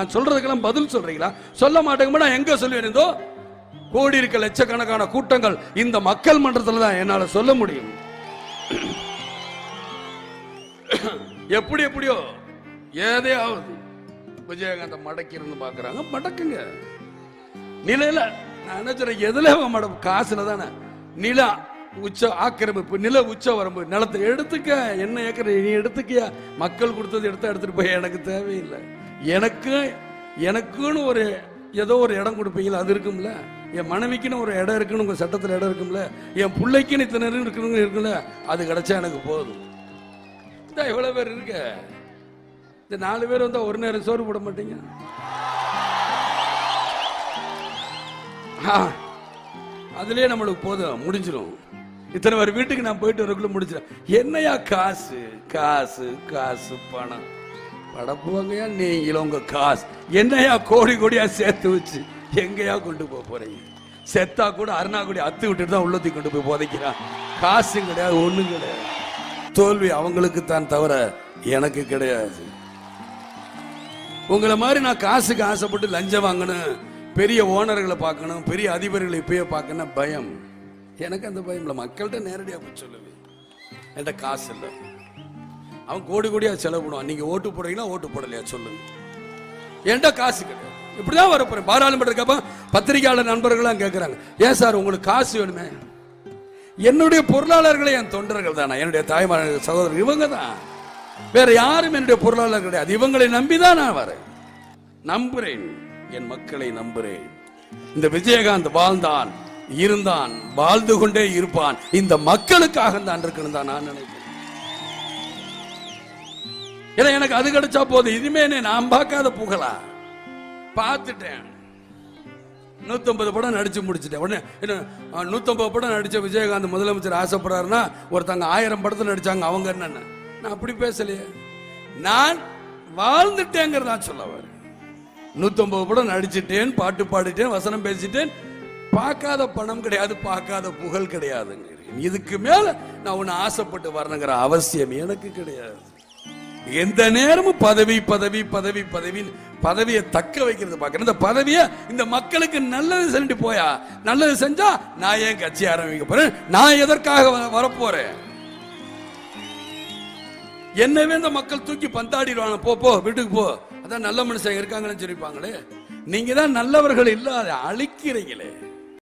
நான் சொல்றதுக்கெல்லாம் பதில் சொல்றீங்களா? சொல்ல மாட்டேங்க. நான் எங்க சொல்லுவேன்? கோடி இருக்க லட்சக்கணக்கான கூட்டங்கள் இந்த மக்கள் மன்றத்தில் தான் என்னால சொல்ல முடியும். எப்படியோ ஏதையாவது விஜயகாந்த் மடக்கி இருந்து பாக்குறாங்க. மடக்குங்க நிலையில. நான் என்ன சொல்றேன், எதுல மடம்? காசுல தானே. நில உச்ச ஆக்கிரமிப்பு, நில உச்ச வரம்பு, நிலத்தை எடுத்துக்க. என்ன ஏக்கர் நீ எடுத்துக்கியா? மக்கள் கொடுத்தது எடுத்துட்டு போய் எனக்கு தேவையில்லை. எனக்குன்னு ஒரு ஏதோ ஒரு இடம் கொடுப்பீங்களா? அது இருக்கும்ல. என் மனைவிக்குன்னு ஒரு இடம் இருக்குன்னு உங்க சட்டத்தில் இடம் இருக்கும்ல. என் பிள்ளைக்குன்னு இத்தனை இருக்குல்ல. அது கிடைச்சா எனக்கு போதும். எவ்வளவு பேர் இருக்க? இந்த 4 பேர் வந்தா ஒரு நேரம் சோறு போட மாட்டீங்க. அதுலயே நம்மளுக்கு போதும், முடிஞ்சிடும். இத்தனை பேர் வீட்டுக்கு நான் போயிட்டு வரக்குள்ள முடிச்சிடும். என்னையா காசு காசு காசு பணம் படப்புவாங்கயா நீங்களும் உங்க காசு என்னையா கோடி கோடியா சேர்த்து வச்சு எங்கயா கொண்டு போறீங்க? செத்தா கூட அருணாக்குடி அத்து விட்டுட்டு தான் உள்ளத்தி கொண்டு போய் போதைக்கிறான். காசும் கிடையாது, ஒண்ணும் கிடையாது. தோல்வி அவங்களுக்கு தான் தவிர எனக்கு கிடையாது. உங்களை மாதிரி நான் காசுக்கு ஆசைப்பட்டு லஞ்சம் வாங்கணும், பெரிய ஓனர்களை பார்க்கணும், பெரிய அதிபர்களை இப்பயே பார்க்கணும் பயம். எனக்கு அந்த பயம் இல்லை. மக்கள்கிட்ட நேரடியாக போய் சொல்லுவேன், என்கிட்ட காசு இல்லை. அவன் கோடி கோடியா செலவு பண்ணுவான். நீங்க ஓட்டு போடுறீங்களா ஓட்டு போடலையா சொல்லுங்க. என்கிட்ட காசு கிடையாது. இப்படிதான் வரப்போறேன். பாராளுமன்ற பத்திரிகையாளர் நண்பர்கள்லாம் கேட்கிறாங்க, ஏன் சார் உங்களுக்கு காசு வேணுமே? என்னுடைய பொருளாளர்களை என் தொண்டர்கள் தானே, என்னுடைய தாய்மார் சகோதரர் இவங்க தான். வேற யாரும் என்னுடைய பொருளாளர் கிடையாது. இவங்களை நம்பிதான் நான் வரேன். நம்புறேன், என் மக்களை நம்புறேன். இந்த விஜயகாந்த் வாழ்ந்தான், இருந்தான், வாழ்ந்து கொண்டே இருப்பான். இந்த மக்களுக்காக தான் இருக்கணும் தான் நான் நினைக்கிறேன். ஏன்னா எனக்கு அது கிடைச்சா போதும். இதுமே நான் பார்க்காத புகழா பார்த்துட்டேன். 150 படம் நடிச்சு முடிச்சுட்டேன். உடனே 150 படம் நடிச்ச விஜயகாந்த் முதலமைச்சர் ஆசைப்படுறாருன்னா ஒருத்தங்க 1000 படத்தில் நடிச்சாங்க, அவங்க என்னன்னு? நான் அப்படி பேசலையே. நான் வாழ்ந்துட்டேங்கிறதா சொல்ல வரேன். 150 படம் நடிச்சுட்டேன், பாட்டு பாடிட்டேன், வசனம் பேசிட்டேன். பார்க்காத பணம் கிடையாது, பார்க்காத புகழ் கிடையாதுங்க. இதுக்கு மேல நான் ஒன்னு ஆசைப்பட்டு வரணுங்கிற அவசியம் எனக்கு கிடையாது. எந்த நேரமும் பதவி பதவி பதவி பதவி பதவியை தக்க வைக்கிறது பார்க்கணும். இந்த பதவியை இந்த மக்களுக்கு நல்லது செஞ்சுட்டு போயா, நல்லது செஞ்சா நான் ஏன் கட்சி ஆரம்பிக்க போறேன்? நான் எதற்காக வரப்போறேன்? என்னவே இந்த மக்கள் தூக்கி பந்தாடிடுவாங்க. போ வீட்டுக்கு போ, அதான் நல்ல மனுஷன் இருக்காங்கன்னு சொல்லிப்பாங்களே. நீங்க தான் நல்லவர்கள் இல்லாத அழிக்கிறீங்களே.